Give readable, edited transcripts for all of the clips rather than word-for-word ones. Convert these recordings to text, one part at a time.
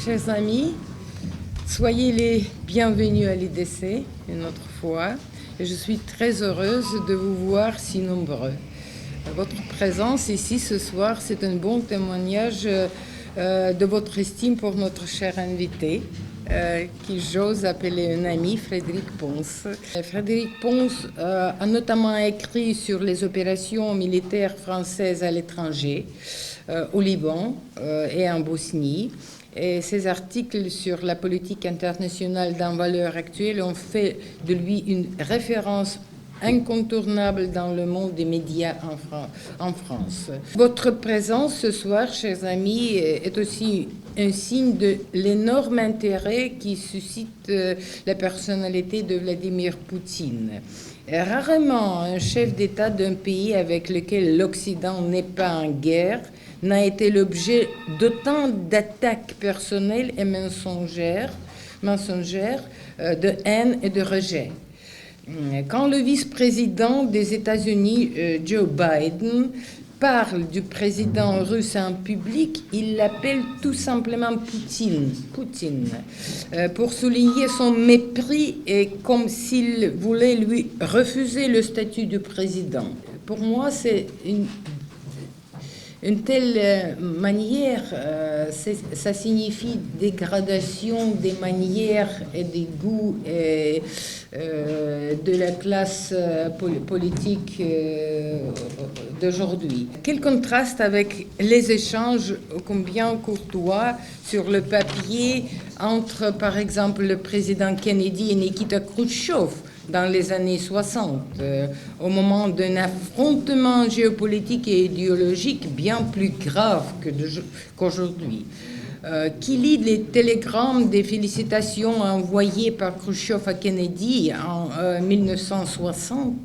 Chers amis, soyez les bienvenus à l'IDC une autre fois. Et je suis très heureuse de vous voir si nombreux. Votre présence ici ce soir, c'est un bon témoignage de votre estime pour notre cher invité, qui j'ose appeler un ami, Frédéric Pons. Frédéric Pons a notamment écrit sur les opérations militaires françaises à l'étranger, au Liban et en Bosnie. Et ses articles sur la politique internationale dans Valeurs actuelles ont fait de lui une référence incontournable dans le monde des médias en France. Votre présence ce soir, chers amis, est aussi un signe de l'énorme intérêt qui suscite la personnalité de Vladimir Poutine. Rarement un chef d'État d'un pays avec lequel l'Occident n'est pas en guerre n'a été l'objet d'autant d'attaques personnelles et mensongères, de haine et de rejet. Quand le vice-président des États-Unis, Joe Biden, parle du président russe en public, il l'appelle tout simplement Poutine, pour souligner son mépris et comme s'il voulait lui refuser le statut de président. Pour moi, c'est une telle manière, ça signifie dégradation des manières et des goûts de la classe politique d'aujourd'hui. Quel contraste avec les échanges ô combien courtois sur le papier entre, par exemple, le président Kennedy et Nikita Khrouchtchev dans les années 60, au moment d'un affrontement géopolitique et idéologique bien plus grave qu'aujourd'hui. Qui lit les télégrammes des félicitations envoyées par Khrouchtchev à Kennedy en 1960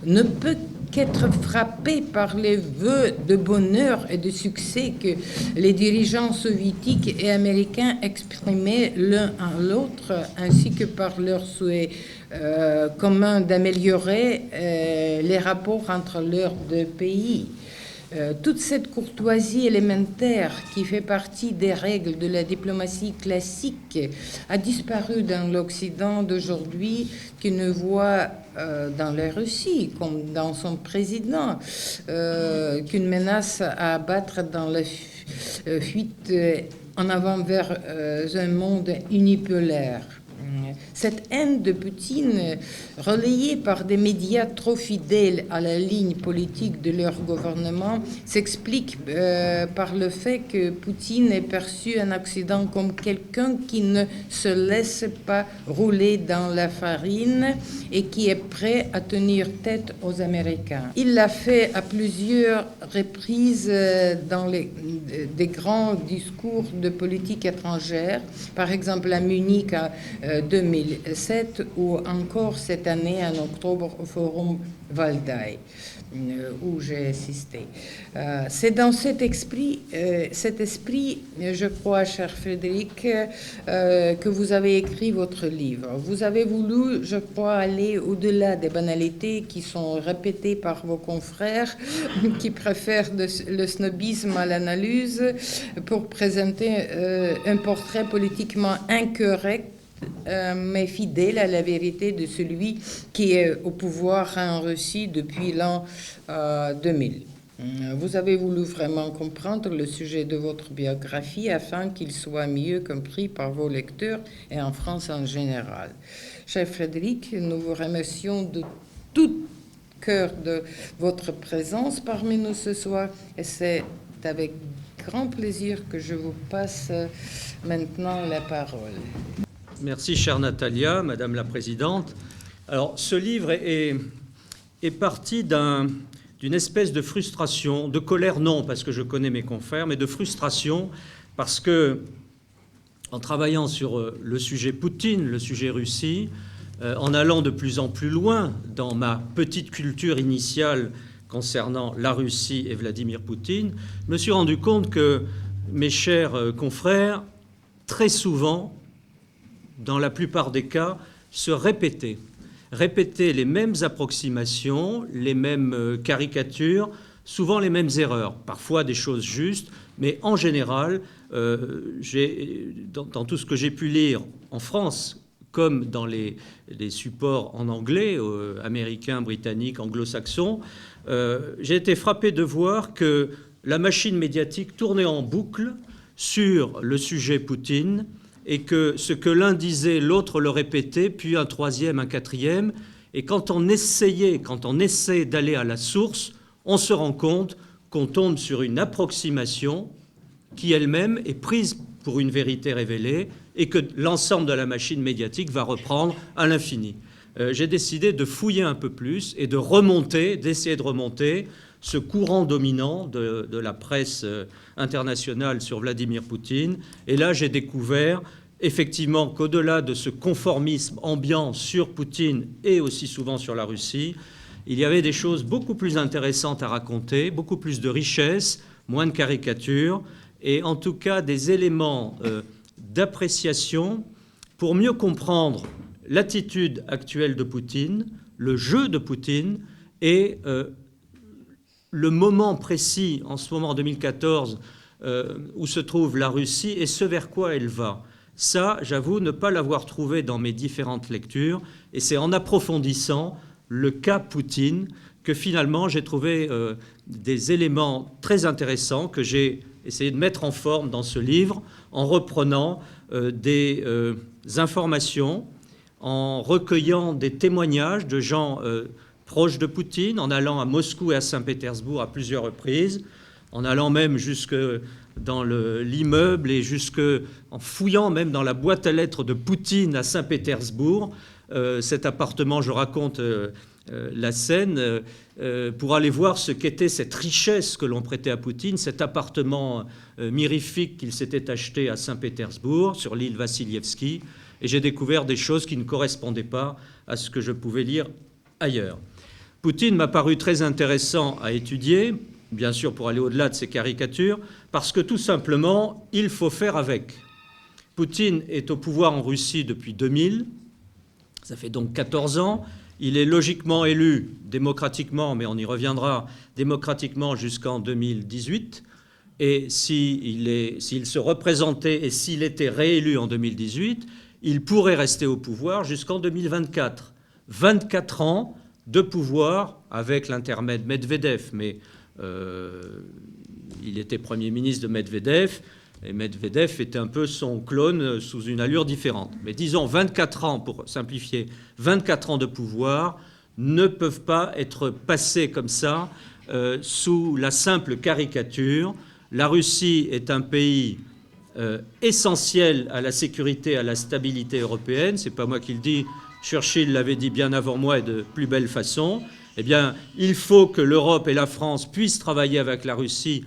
ne peut qu'être frappé par les vœux de bonheur et de succès que les dirigeants soviétiques et américains exprimaient l'un à l'autre, ainsi que par leur souhait commun d'améliorer les rapports entre leurs deux pays. Toute cette courtoisie élémentaire qui fait partie des règles de la diplomatie classique a disparu dans l'Occident d'aujourd'hui, qui ne voit dans la Russie, comme dans son président, qu'une menace à abattre dans la fuite en avant vers un monde unipolaire. Cette haine de Poutine, relayée par des médias trop fidèles à la ligne politique de leur gouvernement, s'explique par le fait que Poutine est perçu en Occident comme quelqu'un qui ne se laisse pas rouler dans la farine et qui est prêt à tenir tête aux Américains. Il l'a fait à plusieurs reprises dans des grands discours de politique étrangère, par exemple à Munich en 2007 ou encore cette année en octobre au Forum Valdai où j'ai assisté. C'est dans cet esprit, je crois, cher Frédéric, que vous avez écrit votre livre. Vous avez voulu, je crois, aller au-delà des banalités qui sont répétées par vos confrères qui préfèrent le snobisme à l'analyse pour présenter un portrait politiquement incorrect mais fidèle à la vérité de celui qui est au pouvoir en Russie depuis l'an 2000. Vous avez voulu vraiment comprendre le sujet de votre biographie afin qu'il soit mieux compris par vos lecteurs et en France en général. Cher Frédéric, nous vous remercions de tout cœur de votre présence parmi nous ce soir et c'est avec grand plaisir que je vous passe maintenant la parole. Merci, chère Natalia, Madame la Présidente. Alors, ce livre est parti d'une espèce de frustration, de colère, non, parce que je connais mes confrères, mais de frustration, parce que, en travaillant sur le sujet Poutine, le sujet Russie, en allant de plus en plus loin dans ma petite culture initiale concernant la Russie et Vladimir Poutine, je me suis rendu compte que mes chers confrères, très souvent, dans la plupart des cas, se répéter les mêmes approximations, les mêmes caricatures souvent les mêmes erreurs, parfois des choses justes, mais en général, dans tout ce que j'ai pu lire en France, comme dans les supports en anglais, américains, britanniques, anglo-saxons, j'ai été frappé de voir que la machine médiatique tournait en boucle sur le sujet Poutine et que ce que l'un disait, l'autre le répétait, puis un troisième, un quatrième. Et quand on essaie d'aller à la source, on se rend compte qu'on tombe sur une approximation qui elle-même est prise pour une vérité révélée et que l'ensemble de la machine médiatique va reprendre à l'infini. J'ai décidé de fouiller un peu plus et d'essayer de remonter ce courant dominant de la presse internationale sur Vladimir Poutine. Et là, j'ai découvert effectivement qu'au-delà de ce conformisme ambiant sur Poutine et aussi souvent sur la Russie, il y avait des choses beaucoup plus intéressantes à raconter, beaucoup plus de richesse, moins de caricatures, et en tout cas des éléments d'appréciation pour mieux comprendre l'attitude actuelle de Poutine, le jeu de Poutine et le moment précis, en ce moment en 2014, où se trouve la Russie et ce vers quoi elle va. Ça, j'avoue ne pas l'avoir trouvé dans mes différentes lectures, et c'est en approfondissant le cas Poutine que finalement j'ai trouvé des éléments très intéressants que j'ai essayé de mettre en forme dans ce livre en reprenant des informations, en recueillant des témoignages de gens proches de Poutine, en allant à Moscou et à Saint-Pétersbourg à plusieurs reprises, en allant même jusque dans l'immeuble et en fouillant même dans la boîte à lettres de Poutine à Saint-Pétersbourg. Cet appartement, je raconte la scène, pour aller voir ce qu'était cette richesse que l'on prêtait à Poutine, cet appartement mirifique qu'il s'était acheté à Saint-Pétersbourg, sur l'île Vassilievski, et j'ai découvert des choses qui ne correspondaient pas à ce que je pouvais lire ailleurs. Poutine m'a paru très intéressant à étudier, bien sûr pour aller au-delà de ces caricatures, parce que tout simplement, il faut faire avec. Poutine est au pouvoir en Russie depuis 2000, ça fait donc 14 ans. Il est logiquement élu démocratiquement, mais on y reviendra, démocratiquement jusqu'en 2018. Et s'il se représentait et s'il était réélu en 2018, il pourrait rester au pouvoir jusqu'en 2024. 24 ans de pouvoir avec l'intermède Medvedev, mais il était Premier ministre de Medvedev, et Medvedev était un peu son clone sous une allure différente. Mais disons 24 ans, pour simplifier, 24 ans de pouvoir ne peuvent pas être passés comme ça sous la simple caricature. La Russie est un pays essentiel à la sécurité et à la stabilité européenne. Ce n'est pas moi qui le dis, Churchill l'avait dit bien avant moi et de plus belle façon. Eh bien, il faut que l'Europe et la France puissent travailler avec la Russie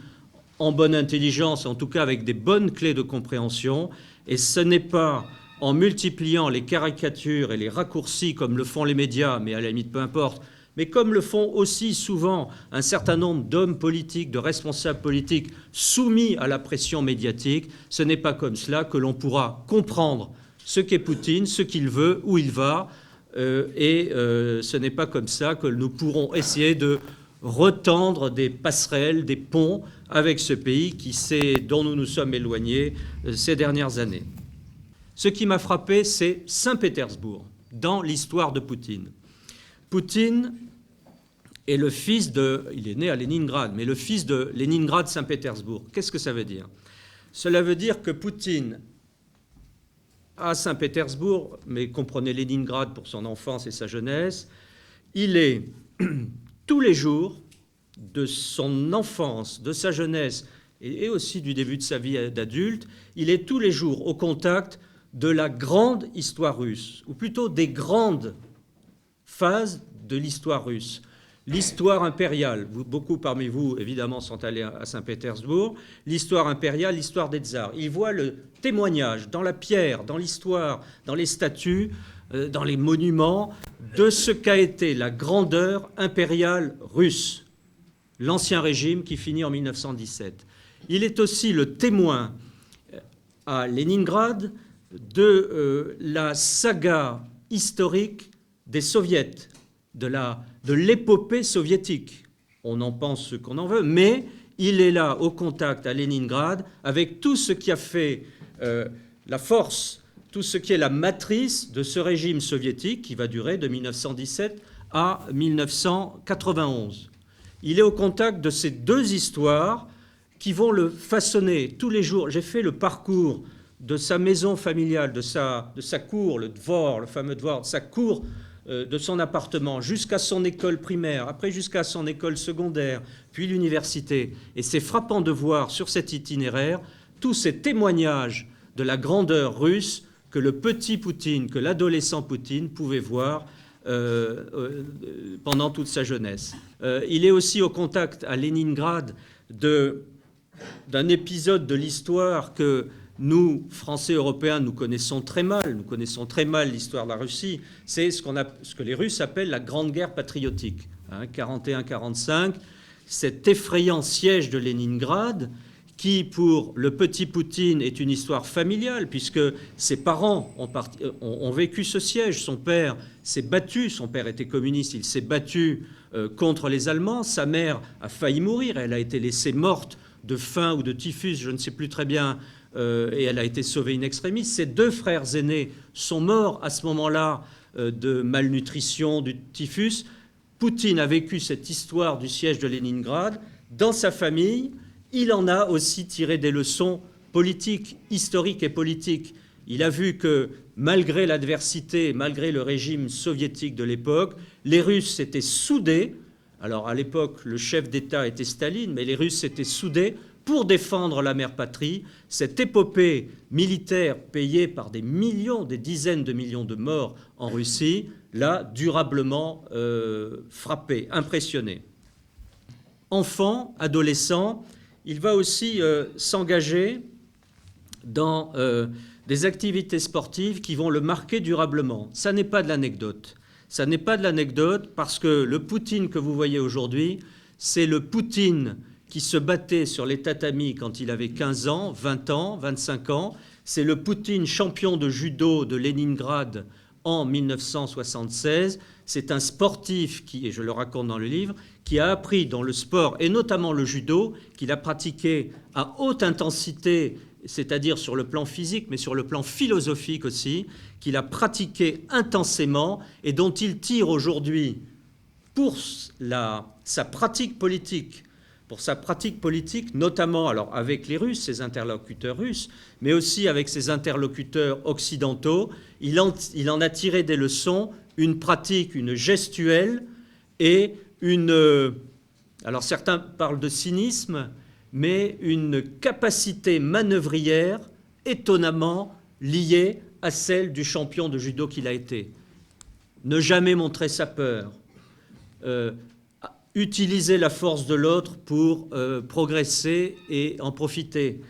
en bonne intelligence, en tout cas avec des bonnes clés de compréhension. Et ce n'est pas en multipliant les caricatures et les raccourcis comme le font les médias, mais à la limite peu importe, mais comme le font aussi souvent un certain nombre d'hommes politiques, de responsables politiques soumis à la pression médiatique, ce n'est pas comme cela que l'on pourra comprendre ce qu'est Poutine, ce qu'il veut, où il va, et ce n'est pas comme ça que nous pourrons essayer de retendre des passerelles, des ponts avec ce pays dont nous nous sommes éloignés ces dernières années. Ce qui m'a frappé, c'est Saint-Pétersbourg, dans l'histoire de Poutine. Poutine est le fils il est né à Leningrad, mais le fils de Leningrad-Saint-Pétersbourg. Qu'est-ce que ça veut dire? Cela veut dire que Poutine, à Saint-Pétersbourg, mais comprenez Leningrad pour son enfance et sa jeunesse, il est tous les jours de son enfance, de sa jeunesse et aussi du début de sa vie d'adulte, il est tous les jours au contact de la grande histoire russe, ou plutôt des grandes phases de l'histoire russe. L'histoire impériale, beaucoup parmi vous, évidemment, sont allés à Saint-Pétersbourg, l'histoire impériale, l'histoire des tsars. Il voit le témoignage dans la pierre, dans l'histoire, dans les statues, dans les monuments, de ce qu'a été la grandeur impériale russe, l'ancien régime qui finit en 1917. Il est aussi le témoin à Leningrad de la saga historique des soviets, de l'épopée soviétique. on en pense ce qu'on en veut, mais il est là au contact à Leningrad avec tout ce qui a fait la force, tout ce qui est la matrice de ce régime soviétique qui va durer de 1917 à 1991. Il est au contact de ces deux histoires qui vont le façonner tous les jours. J'ai fait le parcours de sa maison familiale, de sa cour, le dvor, le fameux dvor, sa cour, de son appartement, jusqu'à son école primaire, après jusqu'à son école secondaire, puis l'université. Et c'est frappant de voir sur cet itinéraire tous ces témoignages de la grandeur russe que le petit Poutine, que l'adolescent Poutine pouvait voir pendant toute sa jeunesse. Il est aussi au contact à Leningrad d'un épisode de l'histoire que nous, Français, Européens, nous connaissons très mal. Nous connaissons très mal l'histoire de la Russie. C'est ce que les Russes appellent la Grande Guerre patriotique, 41-45, cet effrayant siège de Leningrad qui, pour le petit Poutine, est une histoire familiale, puisque ses parents ont vécu ce siège. Son père s'est battu, son père était communiste, il s'est battu contre les Allemands. Sa mère a failli mourir, elle a été laissée morte de faim ou de typhus, je ne sais plus très bien, et elle a été sauvée in extremis. Ses deux frères aînés sont morts à ce moment-là de malnutrition, du typhus. Poutine a vécu cette histoire du siège de Leningrad dans sa famille. Il en a aussi tiré des leçons politiques, historiques et politiques. Il a vu que malgré l'adversité, malgré le régime soviétique de l'époque, les Russes s'étaient soudés. Alors à l'époque, le chef d'État était Staline, mais les Russes s'étaient soudés pour défendre la mère patrie. Cette épopée militaire payée par des millions, des dizaines de millions de morts en Russie, l'a durablement frappé, impressionné. Enfant, adolescent, il va aussi s'engager dans des activités sportives qui vont le marquer durablement. Ça n'est pas de l'anecdote. Ça n'est pas de l'anecdote parce que le Poutine que vous voyez aujourd'hui, c'est le Poutine qui se battait sur les tatamis quand il avait 15 ans, 20 ans, 25 ans. C'est le Poutine champion de judo de Leningrad en 1976. C'est un sportif qui, et je le raconte dans le livre, qui a appris dans le sport, et notamment le judo, qu'il a pratiqué à haute intensité, c'est-à-dire sur le plan physique, mais sur le plan philosophique aussi, qu'il a pratiqué intensément et dont il tire aujourd'hui pour sa pratique politique, notamment alors avec les Russes, ses interlocuteurs russes, mais aussi avec ses interlocuteurs occidentaux, il en a tiré des leçons, une pratique, une gestuelle et alors certains parlent de cynisme, mais une capacité manœuvrière étonnamment liée à celle du champion de judo qu'il a été. Ne jamais montrer sa peur, utiliser la force de l'autre pour progresser et en profiter,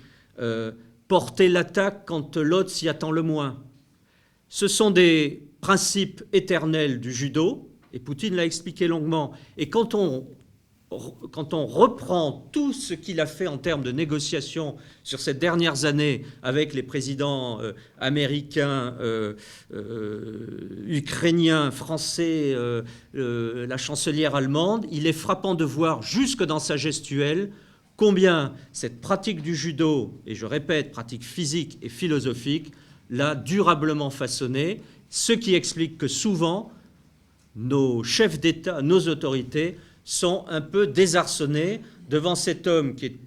porter l'attaque quand l'autre s'y attend le moins. Ce sont des principes éternels du judo, et Poutine l'a expliqué longuement. Et quand on reprend tout ce qu'il a fait en termes de négociations sur ces dernières années avec les présidents américains, ukrainiens, français, la chancelière allemande, il est frappant de voir jusque dans sa gestuelle combien cette pratique du judo, et je répète, pratique physique et philosophique, l'a durablement façonné, ce qui explique que souvent, nos chefs d'État, nos autorités sont un peu désarçonnés devant cet homme qui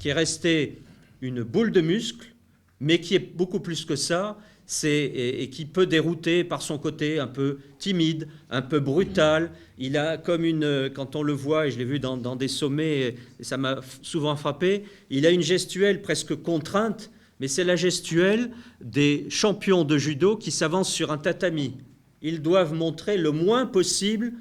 est resté une boule de muscle, mais qui est beaucoup plus que ça, et qui peut dérouter par son côté un peu timide, un peu brutal. Il a comme quand on le voit, et je l'ai vu dans des sommets, et ça m'a souvent frappé, il a une gestuelle presque contrainte, mais c'est la gestuelle des champions de judo qui s'avancent sur un tatami. Ils doivent montrer le moins possible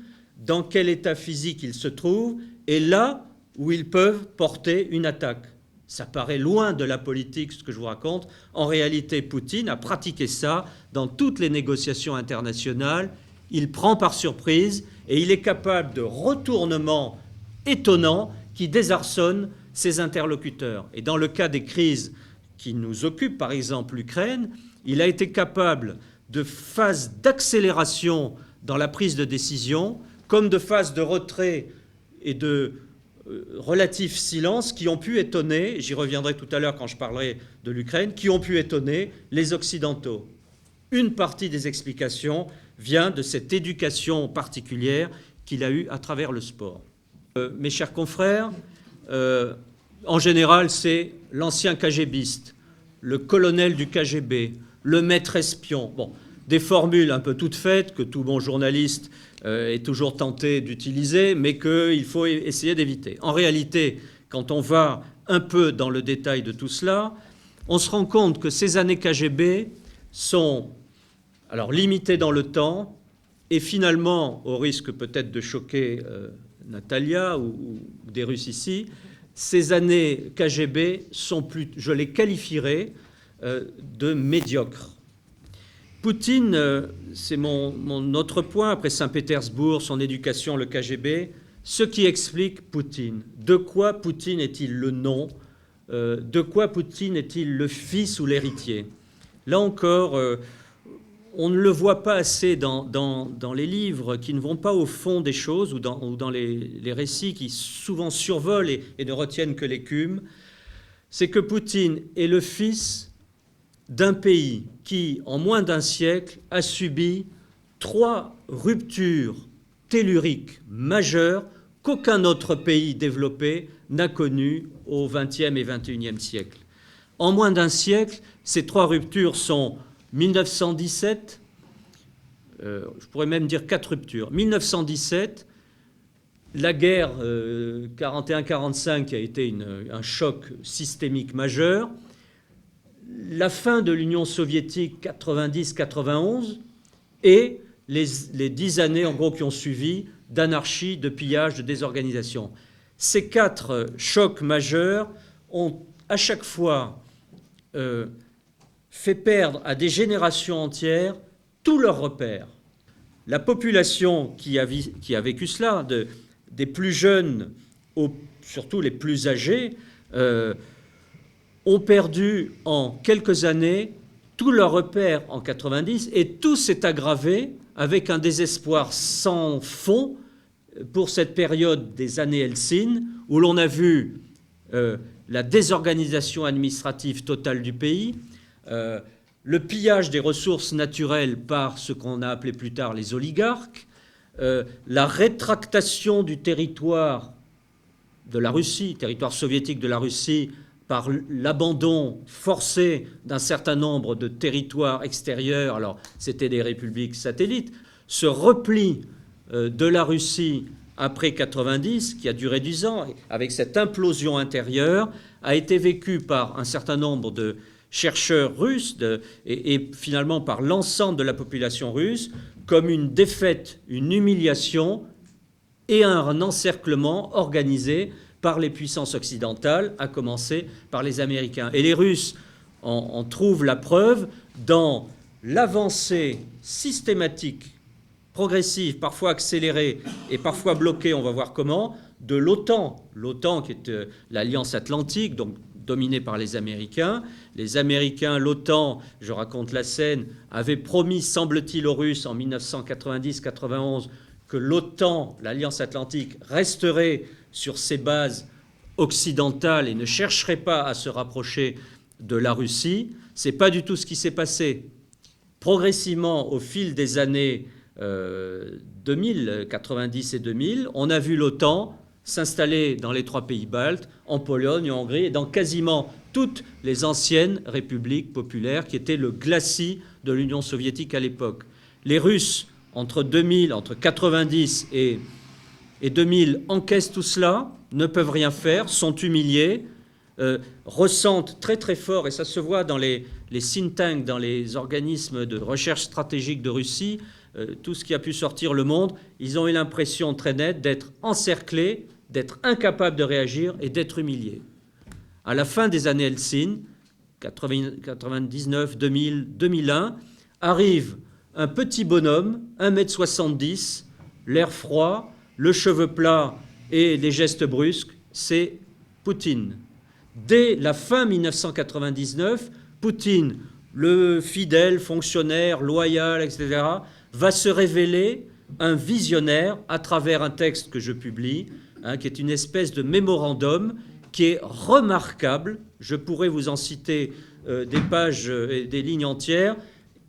dans quel état physique ils se trouvent et là où ils peuvent porter une attaque. Ça paraît loin de la politique, ce que je vous raconte. En réalité, Poutine a pratiqué ça dans toutes les négociations internationales. Il prend par surprise et il est capable de retournements étonnants qui désarçonnent ses interlocuteurs. Et dans le cas des crises qui nous occupent, par exemple l'Ukraine, il a été capable de phases d'accélération dans la prise de décision, comme de phases de retrait et de relatif silence qui ont pu étonner, j'y reviendrai tout à l'heure quand je parlerai de l'Ukraine, qui ont pu étonner les Occidentaux. Une partie des explications vient de cette éducation particulière qu'il a eue à travers le sport. Mes chers confrères, en général, c'est l'ancien KGBiste, le colonel du KGB, le maître espion. Bon, des formules un peu toutes faites que tout bon journaliste est toujours tenté d'utiliser, mais qu'il faut essayer d'éviter. En réalité, quand on va un peu dans le détail de tout cela, on se rend compte que ces années KGB sont alors limitées dans le temps et finalement, au risque peut-être de choquer Natalia ou des Russes ici, ces années KGB sont plus, je les qualifierais de médiocres. Poutine, c'est mon autre point, après Saint-Pétersbourg, son éducation, le KGB, ce qui explique Poutine. De quoi Poutine est-il le nom? De quoi Poutine est-il le fils ou l'héritier? Là encore, on ne le voit pas assez dans les livres qui ne vont pas au fond des choses ou dans les récits qui souvent survolent et ne retiennent que l'écume. C'est que Poutine est le fils d'un pays qui, en moins d'un siècle, a subi 3 ruptures telluriques majeures qu'aucun autre pays développé n'a connues au XXe et XXIe siècle. En moins d'un siècle, ces 3 ruptures sont 1917, je pourrais même dire 4 ruptures. 1917, la guerre 41-45 qui a été un choc systémique majeur, la fin de l'Union soviétique 90-91 et les 10 années en gros qui ont suivi d'anarchie, de pillage, de désorganisation. Ces 4 chocs majeurs ont à chaque fois fait perdre à des générations entières tous leurs repères. La population qui a vécu cela, des plus jeunes, surtout les plus âgés, ont perdu en quelques années tous leurs repères en 90 et tout s'est aggravé avec un désespoir sans fond pour cette période des années Helsinki où l'on a vu la désorganisation administrative totale du pays, le pillage des ressources naturelles par ce qu'on a appelé plus tard les oligarques, la rétractation du territoire de la Russie, territoire soviétique de la Russie, par l'abandon forcé d'un certain nombre de territoires extérieurs, alors c'était des républiques satellites, ce repli de la Russie après 90, qui a duré 10 ans, avec cette implosion intérieure, a été vécu par un certain nombre de chercheurs russes et finalement par l'ensemble de la population russe comme une défaite, une humiliation et un encerclement organisé par les puissances occidentales, à commencer par les Américains. Et les Russes en trouvent la preuve dans l'avancée systématique, progressive, parfois accélérée et parfois bloquée, on va voir comment, de l'OTAN. L'OTAN qui est l'Alliance Atlantique, donc dominée par les Américains. Les Américains, l'OTAN, je raconte la scène, avaient promis, semble-t-il, aux Russes en 1990-91 que l'OTAN, l'Alliance Atlantique, resterait sur ses bases occidentales et ne chercherait pas à se rapprocher de la Russie. Ce n'est pas du tout ce qui s'est passé. Progressivement, au fil des années 2000, 90 et 2000, on a vu l'OTAN s'installer dans les 3 pays baltes, en Pologne, en Hongrie et dans quasiment toutes les anciennes républiques populaires qui étaient le glacis de l'Union soviétique à l'époque. Les Russes, entre 90 et 2000, encaissent tout cela, ne peuvent rien faire, sont humiliés, ressentent très très fort, et ça se voit dans les think tanks, dans les organismes de recherche stratégique de Russie, tout ce qui a pu sortir Le Monde, ils ont eu l'impression très nette d'être encerclés, d'être incapables de réagir et d'être humiliés. À la fin des années Helsinki, 99, 2000, 2001, arrive un petit bonhomme, 1,70 m, l'air froid, le cheveu plat et les gestes brusques, c'est Poutine. Dès la fin 1999, Poutine, le fidèle fonctionnaire, loyal, etc., va se révéler un visionnaire à travers un texte que je publie, qui est une espèce de mémorandum qui est remarquable. Je pourrais vous en citer des pages et des lignes entières.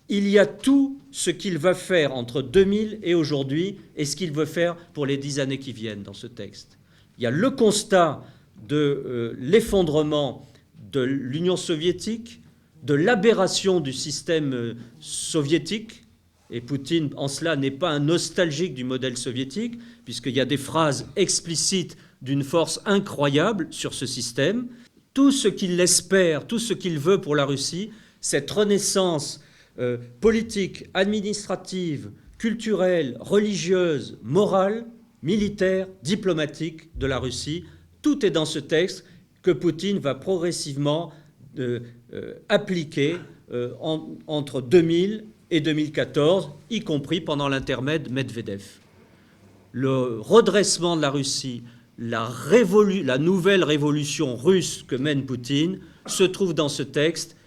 Il y a tout ce qu'il va faire entre 2000 et aujourd'hui et ce qu'il veut faire pour les 10 années qui viennent dans ce texte. Il y a le constat de l'effondrement de l'Union soviétique, de l'aberration du système soviétique, et Poutine, en cela, n'est pas un nostalgique du modèle soviétique, puisqu'il y a des phrases explicites d'une force incroyable sur ce système. Tout ce qu'il espère, tout ce qu'il veut pour la Russie, cette renaissance politique, administrative, culturelle, religieuse, morale, militaire, diplomatique de la Russie, tout est dans ce texte que Poutine va progressivement appliquer entre 2000 et 2014, y compris pendant l'intermède Medvedev. Le redressement de la Russie, la nouvelle révolution russe que mène Poutine se trouve dans ce texte.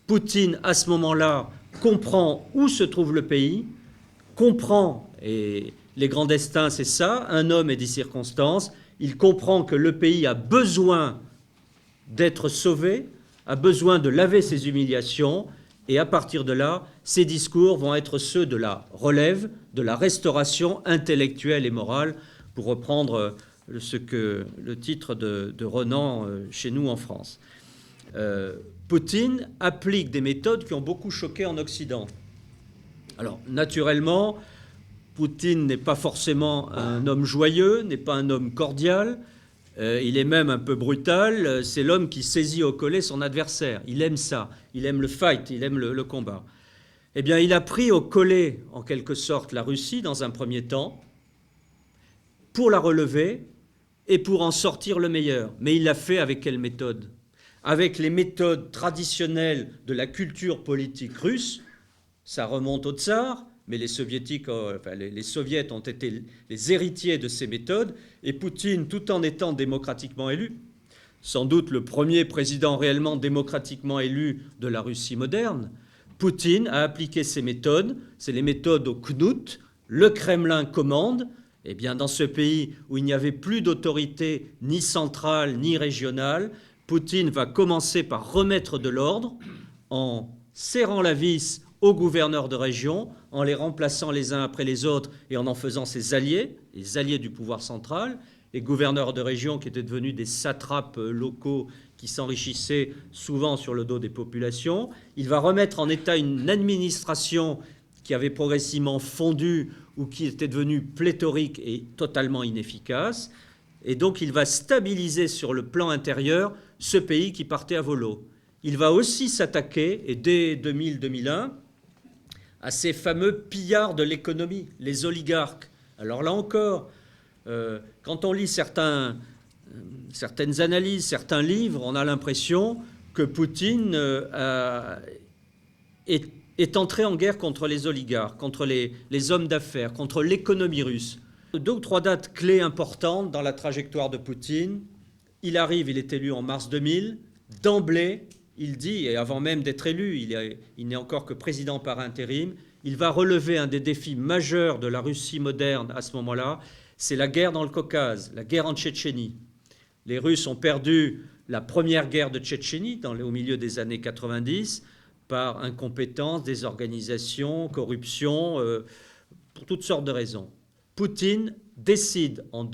Poutine, à ce moment-là, comprend où se trouve le pays, comprend, et les grands destins, c'est ça, un homme et des circonstances, il comprend que le pays a besoin d'être sauvé, a besoin de laver ses humiliations, et à partir de là, ses discours vont être ceux de la relève, de la restauration intellectuelle et morale, pour reprendre le titre de Renan chez nous en France. Poutine applique des méthodes qui ont beaucoup choqué en Occident. Alors, naturellement, Poutine n'est pas forcément un homme joyeux, n'est pas un homme cordial, il est même un peu brutal, c'est l'homme qui saisit au collet son adversaire. Il aime ça, il aime le fight, il aime le combat. Eh bien, il a pris au collet, en quelque sorte, la Russie dans un premier temps, pour la relever et pour en sortir le meilleur. Mais il l'a fait avec quelle méthode ? Avec les méthodes traditionnelles de la culture politique russe. Ça remonte au tsar, mais les soviétiques, les soviets ont été les héritiers de ces méthodes, et Poutine, tout en étant démocratiquement élu, sans doute le premier président réellement démocratiquement élu de la Russie moderne, Poutine a appliqué ces méthodes, c'est les méthodes au knut, le Kremlin commande. Eh bien, dans ce pays où il n'y avait plus d'autorité ni centrale ni régionale, Poutine va commencer par remettre de l'ordre en serrant la vis aux gouverneurs de région, en les remplaçant les uns après les autres et en faisant ses alliés, les alliés du pouvoir central, les gouverneurs de région qui étaient devenus des satrapes locaux qui s'enrichissaient souvent sur le dos des populations. Il va remettre en état une administration qui avait progressivement fondu ou qui était devenue pléthorique et totalement inefficace. Et donc il va stabiliser sur le plan intérieur ce pays qui partait à volo. Il va aussi s'attaquer, et dès 2000-2001, à ces fameux pillards de l'économie, les oligarques. Alors là encore, quand on lit certaines analyses, certains livres, on a l'impression que Poutine est entré en guerre contre les oligarques, contre les hommes d'affaires, contre l'économie russe. 2 ou 3 dates clés importantes dans la trajectoire de Poutine. Il arrive, il est élu en mars 2000. D'emblée, il dit, et avant même d'être élu, il n'est encore que président par intérim, il va relever un des défis majeurs de la Russie moderne à ce moment-là, c'est la guerre dans le Caucase, la guerre en Tchétchénie. Les Russes ont perdu la première guerre de Tchétchénie au milieu des années 90 par incompétence, désorganisation, corruption, pour toutes sortes de raisons. Poutine décide en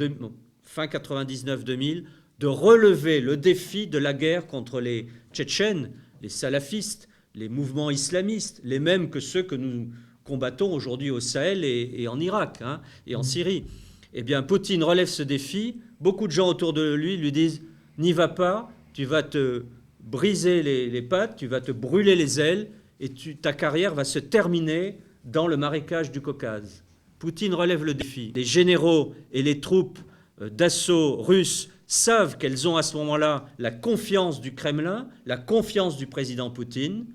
fin 99-2000 de relever le défi de la guerre contre les Tchétchènes, les salafistes, les mouvements islamistes, les mêmes que ceux que nous combattons aujourd'hui au Sahel et en Irak et en Syrie. Eh bien, Poutine relève ce défi. Beaucoup de gens autour de lui disent « N'y va pas, tu vas te briser les pattes, tu vas te brûler les ailes et ta carrière va se terminer dans le marécage du Caucase. » Poutine relève le défi. Les généraux et les troupes d'assaut russes savent qu'elles ont à ce moment-là la confiance du Kremlin, la confiance du président Poutine,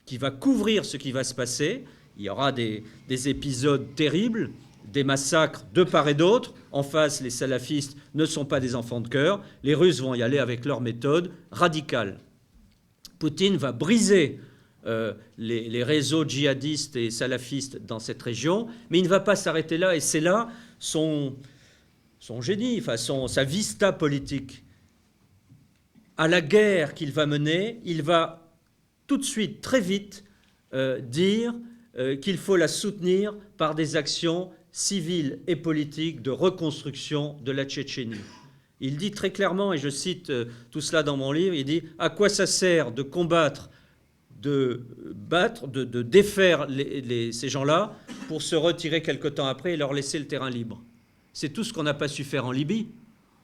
qui va couvrir ce qui va se passer. Il y aura des épisodes terribles, des massacres de part et d'autre. En face, les salafistes ne sont pas des enfants de cœur. Les Russes vont y aller avec leur méthode radicale. Poutine va briser les réseaux djihadistes et salafistes dans cette région, mais il ne va pas s'arrêter là, et c'est là son son génie, enfin sa vista politique, à la guerre qu'il va mener, il va tout de suite, très vite, dire qu'il faut la soutenir par des actions civiles et politiques de reconstruction de la Tchétchénie. Il dit très clairement, et je cite tout cela dans mon livre, il dit « À quoi ça sert de combattre, de défaire ces gens-là pour se retirer quelque temps après et leur laisser le terrain libre ?» C'est tout ce qu'on n'a pas su faire en Libye.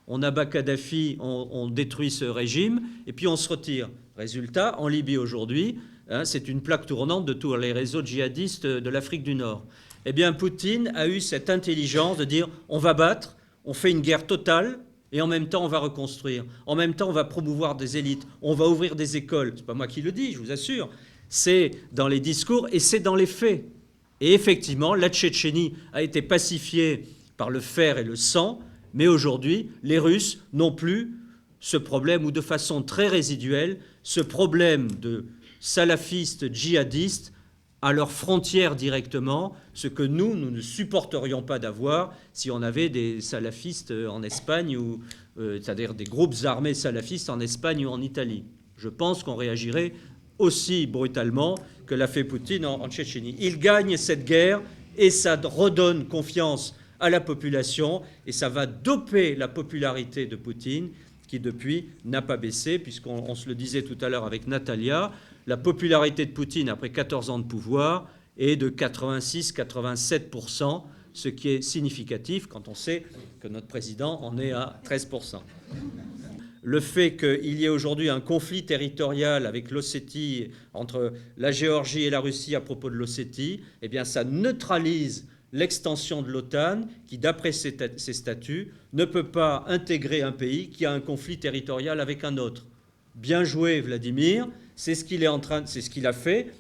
On abat Kadhafi, on détruit ce régime, et puis on se retire. Résultat, en Libye aujourd'hui, c'est une plaque tournante de tous les réseaux djihadistes de l'Afrique du Nord. Eh bien, Poutine a eu cette intelligence de dire on va battre, on fait une guerre totale, et en même temps on va reconstruire. En même temps on va promouvoir des élites, on va ouvrir des écoles. C'est pas moi qui le dis, je vous assure. C'est dans les discours et c'est dans les faits. Et effectivement, la Tchétchénie a été pacifiée par le fer et le sang, mais aujourd'hui, les Russes n'ont plus ce problème, ou de façon très résiduelle, ce problème de salafistes djihadistes à leurs frontières directement, ce que nous ne supporterions pas d'avoir si on avait des salafistes en Espagne, c'est-à-dire des groupes armés salafistes en Espagne ou en Italie. Je pense qu'on réagirait aussi brutalement que l'a fait Poutine en Tchétchénie. Il gagne cette guerre et ça redonne confiance à la population et ça va doper la popularité de Poutine qui depuis n'a pas baissé, puisqu'on se le disait tout à l'heure avec Natalia, la popularité de Poutine après 14 ans de pouvoir est de 86-87%, ce qui est significatif quand on sait que notre président en est à 13%. Le fait qu'il y ait aujourd'hui un conflit territorial avec l'Ossétie, entre la Géorgie et la Russie à propos de l'Ossétie, eh bien ça neutralise l'extension de l'OTAN qui, d'après ses statuts, ne peut pas intégrer un pays qui a un conflit territorial avec un autre. Bien joué, Vladimir, c'est ce qu'il a fait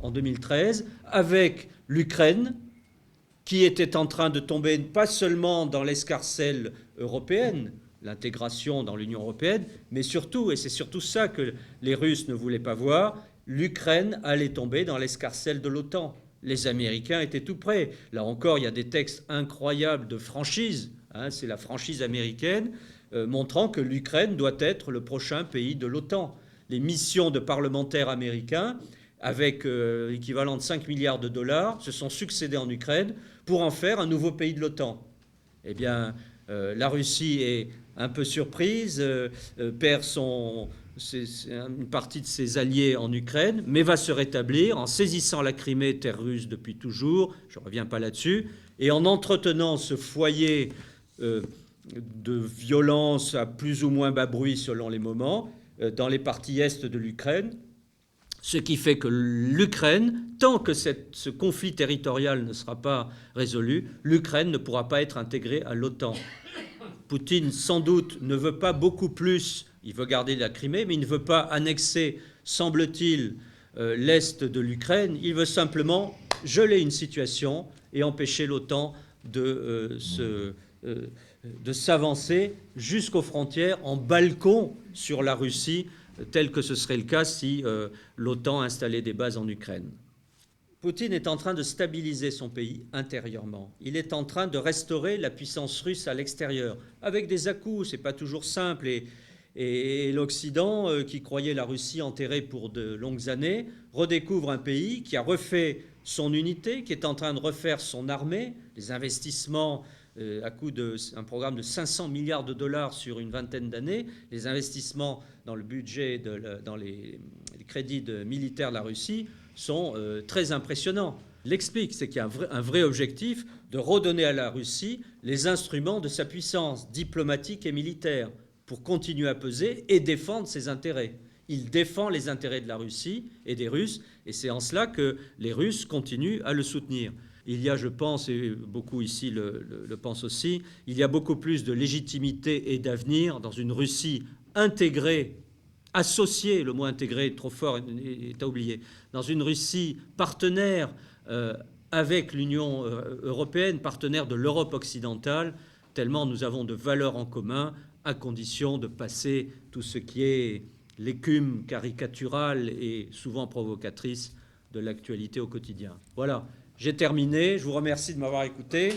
en 2013, avec l'Ukraine, qui était en train de tomber pas seulement dans l'escarcelle européenne, l'intégration dans l'Union européenne, mais surtout, et c'est surtout ça que les Russes ne voulaient pas voir, l'Ukraine allait tomber dans l'escarcelle de l'OTAN. Les Américains étaient tout prêts. Là encore, il y a des textes incroyables de franchise, c'est la franchise américaine, montrant que l'Ukraine doit être le prochain pays de l'OTAN. Les missions de parlementaires américains, avec l'équivalent de 5 milliards de dollars, se sont succédées en Ukraine pour en faire un nouveau pays de l'OTAN. Eh bien, la Russie est un peu surprise, perd une partie de ses alliés en Ukraine, mais va se rétablir en saisissant la Crimée, terre russe depuis toujours, je ne reviens pas là-dessus, et en entretenant ce foyer de violence à plus ou moins bas bruit selon les moments, dans les parties est de l'Ukraine, ce qui fait que l'Ukraine, tant que ce conflit territorial ne sera pas résolu, l'Ukraine ne pourra pas être intégrée à l'OTAN. Poutine, sans doute, ne veut pas beaucoup plus, il veut garder la Crimée, mais il ne veut pas annexer, semble-t-il, l'est de l'Ukraine. Il veut simplement geler une situation et empêcher l'OTAN de s'avancer jusqu'aux frontières en balcon sur la Russie, tel que ce serait le cas si l'OTAN installait des bases en Ukraine. Poutine est en train de stabiliser son pays intérieurement. Il est en train de restaurer la puissance russe à l'extérieur, avec des à-coups, c'est pas toujours simple. Et l'Occident, qui croyait la Russie enterrée pour de longues années, redécouvre un pays qui a refait son unité, qui est en train de refaire son armée, des investissements à coût d'un programme de 500 milliards de dollars sur une vingtaine d'années, les investissements dans le budget, dans les crédits militaires de la Russie sont très impressionnants. L'explique, c'est qu'il y a un vrai objectif de redonner à la Russie les instruments de sa puissance diplomatique et militaire pour continuer à peser et défendre ses intérêts. Il défend les intérêts de la Russie et des Russes, et c'est en cela que les Russes continuent à le soutenir. Il y a, je pense, et beaucoup ici le pensent aussi, il y a beaucoup plus de légitimité et d'avenir dans une Russie intégrée, associée, le mot intégré est trop fort, est à oublier, dans une Russie partenaire avec l'Union européenne, partenaire de l'Europe occidentale, tellement nous avons de valeurs en commun, à condition de passer tout ce qui est l'écume caricaturale et souvent provocatrice de l'actualité au quotidien. Voilà, j'ai terminé. Je vous remercie de m'avoir écouté.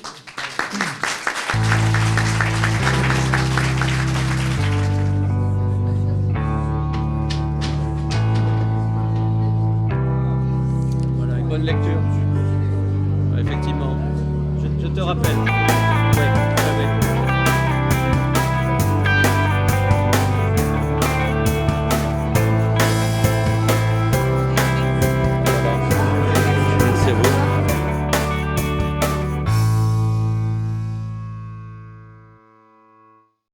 Bonne lecture. Effectivement. Je te rappelle.